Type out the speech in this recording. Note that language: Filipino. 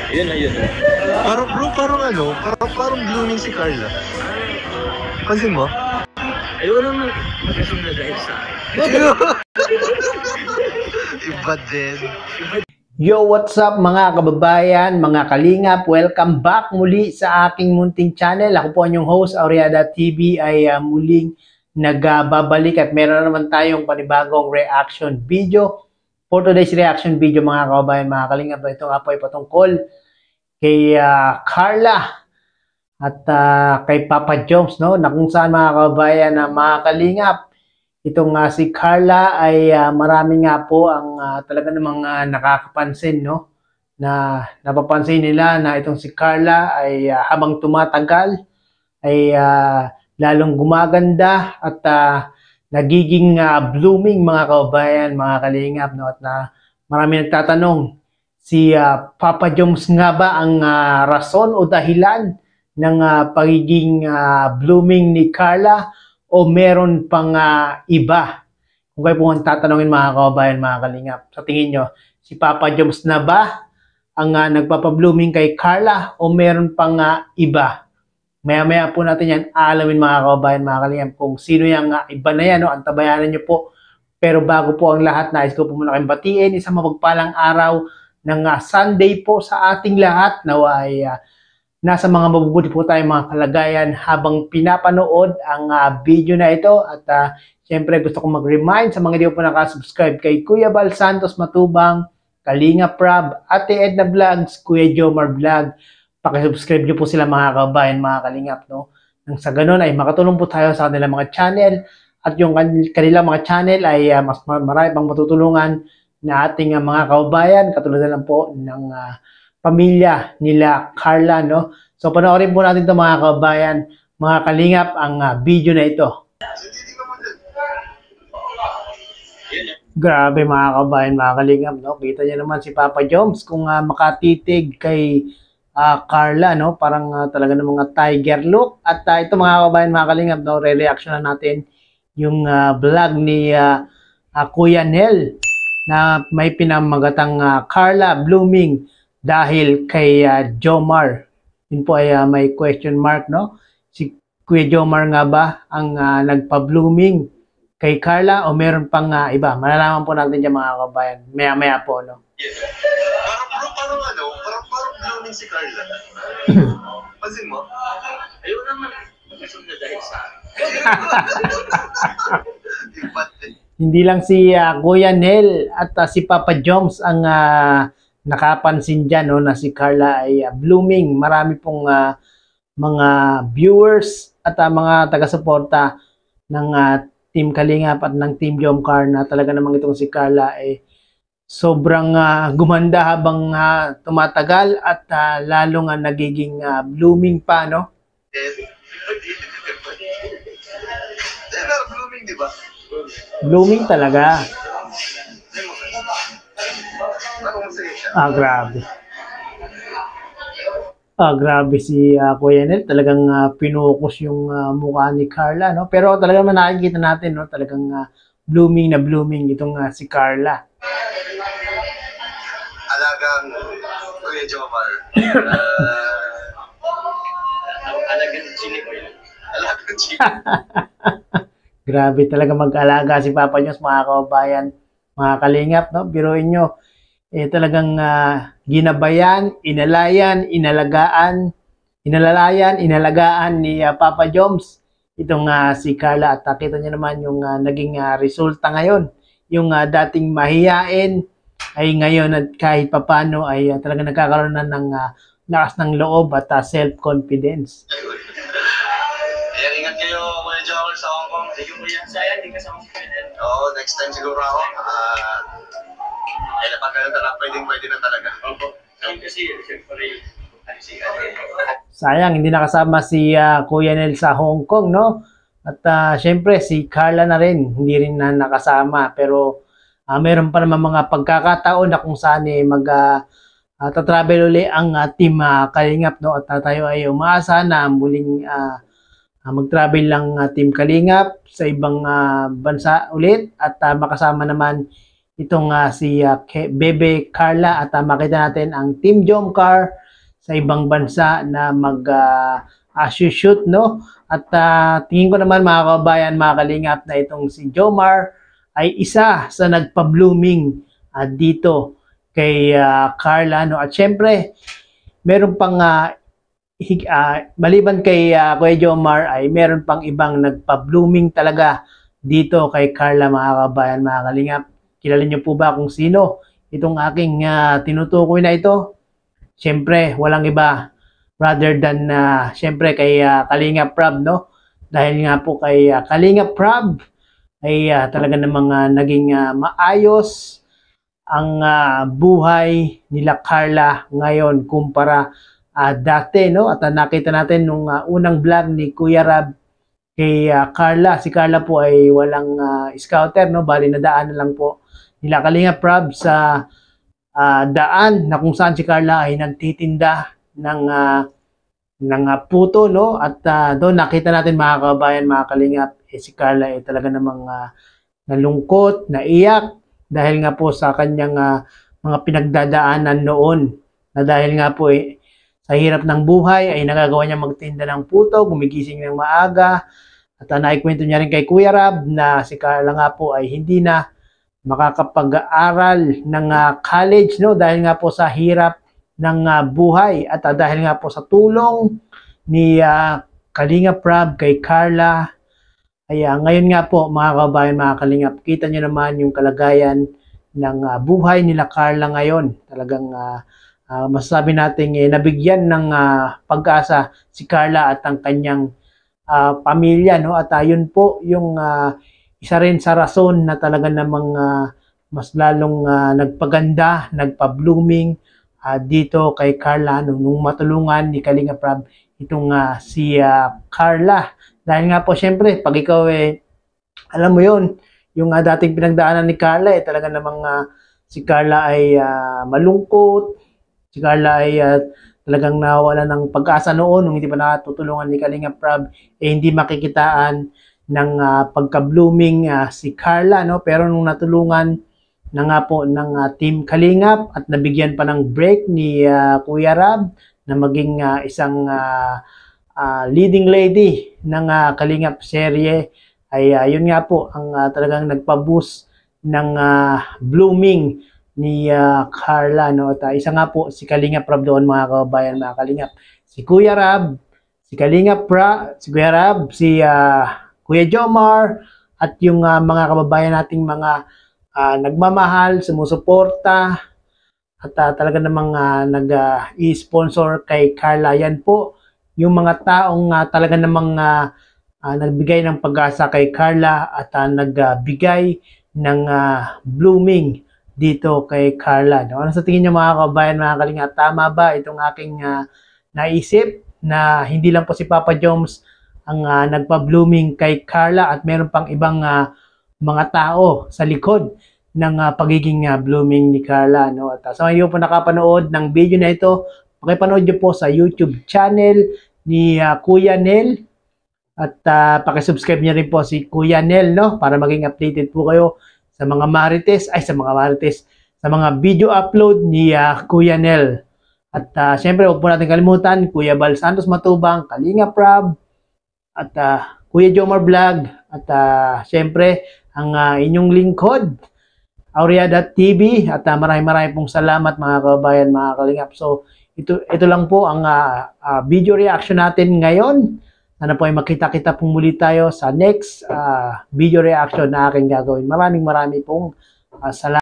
Yun na yun. Parang bro, parang ano, parang blooming si Carla. Pansin mo? Ayoko naman mag-assume na dahil sa Iba din. Yo, what's up mga kababayan, mga kalingap? Welcome back muli sa aking munting channel. Ako po ang inyong host, Aureada TV, ay muling nagbabalik at meron naman tayong panibagong reaction video. For today's reaction video mga kababayan, mga kalingap, ito nga po ay patungkol kay Carla at kay Papa Joms, no? Na kung saan mga kababayan na mga kalingap, itong si Carla ay marami nga po ang talaga namang nakakapansin, no? Na napapansin nila na itong si Carla ay habang tumatagal ay lalong gumaganda at nagiging blooming mga kababayan, mga kalingap, no? At marami nagtatanong, si Papa Joms nga ba ang rason o dahilan ng pagiging blooming ni Carla o meron pang iba? Kung kayo po ang tatanungin mga kababayan, mga kalingap, sa tingin nyo, si Papa Joms na ba ang nagpapa-blooming kay Carla o meron pang iba? Maya-maya po natin yan alamin mga kababayan, mga kalingap, kung sino yung iba na yan, no? Antabayanan nyo po. Pero bago po ang lahat, nais ko po muna kayong batiin isang mapagpalang araw ng Sunday po sa ating lahat. Nawa ay nasa mga mabubuti po tayong mga kalagayan habang pinapanood ang video na ito. At syempre gusto kong mag-remind sa mga hindi po nakasubscribe kay Kuya Bal Santos Matubang, Kalinga Prab, Ate Edna Vlogs, Kuya Jomar Vlog. Pakisubscribe niyo po sila mga kabayan, mga kalingap, no? Nang sa ganun ay makatulong po tayo sa kanilang mga channel at yung kanilang mga channel ay mas marami pang matutulungan na ating mga kababayan, katulad na lang po ng pamilya nila Carla, no? So panoorin po natin ito mga kababayan, mga kalingap, ang video na ito. Grabe mga kababayan, mga kalingap, no? Kita niyo naman si Papa Joms kung makatitig kay Carla, no? Parang talaga ng mga tiger look. At ito mga kababayan, mga kalingap, no? Re-reaction na natin yung vlog ni Kuya Nel na may pinamagatang Carla blooming dahil kay Jomar. Yun po ay may question mark, no? Si Kuya Jomar nga ba ang nagpa-blooming kay Carla o meron pang iba? Malalaman po natin dyan mga kababayan. Maya-maya po, no? Yes. Parang ano, parang blooming si Carla. Pansin mo? ayoko naman mag-assume na dahil sa Iba din. Hindi lang si Kuya Nel at si Papa Joms ang nakapansin dyan, no, na si Carla ay blooming. Marami pong mga viewers at mga taga-suporta ng Team Kalingap at ng Team Jomcar na talaga namang itong si Carla ay sobrang gumanda habang tumatagal at lalong nagiging blooming pa, no? Pero blooming, di ba? Blooming talaga. Masaya siya. Grabe. Grabe si Kuya Nel. Talagang pinukus yung mukha ni Carla, no? Pero talagang nakikita natin, no? Talagang blooming na blooming itong si Carla. Alagang Kuya Jomar. alagang chili ko yun. Alagang chili. Grabe talaga mag-alaga si Papa Joms, mga kababayan, mga kalingap, no? Biruin nyo, talagang ginabayan, inalagaan ni Papa Joms itong si Carla. At nakita nyo naman yung naging resulta ngayon. Yung dating mahiyain ay ngayon at kahit papano ay talaga nagkakaroon na ng lakas ng loob at self-confidence. Kaya ingat kayo Kuya Jomar sa Hong Kong. Sige mo yan, sayang, di kasama si Fidel. Oo, next time siguro ako. Ay napag ganun talaga, pwede na talaga. Opo. Kasi, siyempre, si Sayang, hindi nakasama si Kuya Nel sa Hong Kong, no? At syempre, si Carla na rin, hindi rin na nakasama. Pero meron pa naman mga pagkakataon na kung saan tatravel uli ang team Kalingap, no? At tayo ay umaasa na muling mag-travel lang Team Kalingap sa ibang bansa ulit at makasama naman itong si Bebe Carla at makita natin ang Team Jomcar sa ibang bansa na mag-shoot, no? At tingin ko naman mga kababayan, mga kalingap, na itong si Jomar ay isa sa nagpa-blooming dito kay Carla, no? At syempre, meron pang maliban kay Kuya Jomar ay meron pang ibang nagpa-blooming talaga dito kay Carla, mga kababayan, mga kalingap. Kilala niyo po ba kung sino itong aking tinutukoy na ito? Siyempre, walang iba rather than siyempre kay Kalinga Prab, no? Dahil nga po kay Kalinga Prab ay talaga namang naging maayos ang buhay nila Carla ngayon kumpara dati, no? At nakita natin nung unang vlog ni Kuya Rab kay Carla. Si Carla po ay walang scouter, no? Bali nadaan na lang po nila Kalinga Prab sa daan na kung saan si Carla ay nagtitinda ng puto, no? At doon nakita natin mga kababayan, mga kalingap, si Carla ay talaga namang nalungkot, naiyak dahil nga po sa kanyang mga pinagdadaanan noon, na dahil nga po sa hirap ng buhay ay nagagawa niya magtinda ng puto, gumigising ng maaga. At naikwento niya rin kay Kuya Rab na si Carla nga po ay hindi na makakapag-aral ng college, no? Dahil nga po sa hirap ng buhay at dahil nga po sa tulong ni Kalinga Prab kay Carla ay ngayon nga po mga kabayan, mga kalingap, kita nyo naman yung kalagayan ng buhay nila Carla ngayon. Talagang masasabi natin nabigyan ng pag-asa si Carla at ang kanyang pamilya, no? At yun po yung isa rin sa rason na talaga namang mas lalong nagpaganda, nagpa-blooming dito kay Carla, nung matulungan ni Kalinga Prab itong si Carla. Dahil nga po syempre, pag ikaw alam mo yun, yung dating pinagdaanan ni Carla, talaga namang si Carla ay malungkot, si Carla ay talagang nawala ng pag-asa noon nung hindi pa natutulungan ni Kalinga Prab, hindi makikitaan ng pagka-blooming si Carla, no? Pero nung natulungan na nga po ng Team Kalingap at nabigyan pa ng break ni Kuya Rab na maging isang leading lady ng Kalingap serye, ay yun nga po ang talagang nagpa-boost ng blooming ni Carla, no? At isa nga po si Kalinga Prab doon, mga kababayan, mga Kalingap. Si Kuya Rab, si Kalinga Prab, si Kuya Rab, si Kuya Jomar, at yung mga kababayan nating mga nagmamahal, sumusuporta, at talaga namang nag-i-sponsor kay Carla. Yan po yung mga taong talaga namang nagbigay ng pag-asa kay Carla at nagbigay ng blooming dito kay Carla, no? Ano sa tingin niyo mga kababayan, mga kalinga? Tama ba itong aking naisip na hindi lang po si Papa Joms ang nagpa-blooming kay Carla at meron pang ibang mga tao sa likod ng pagiging blooming ni Carla, no? At sa ngayon po nakapanood ng video na ito, pakipanood niyo po sa YouTube channel ni Kuya Nel at pakisubscribe niyo rin po si Kuya Nel, no? Para maging updated po kayo sa mga sa mga video upload ni Kuya Nel. At syempre, huwag po natin kalimutan, Kuya Bal Santos Matubang, Kalinga Prab, at Kuya Jomar Vlog, at syempre, ang inyong lingkod, Aurea.tv, at maraming pong salamat mga kababayan, mga kalingap. So, ito lang po ang video reaction natin ngayon. Sana po ay makita-kita pong muli tayo sa next video reaction na aking gagawin. Maraming pong salamat.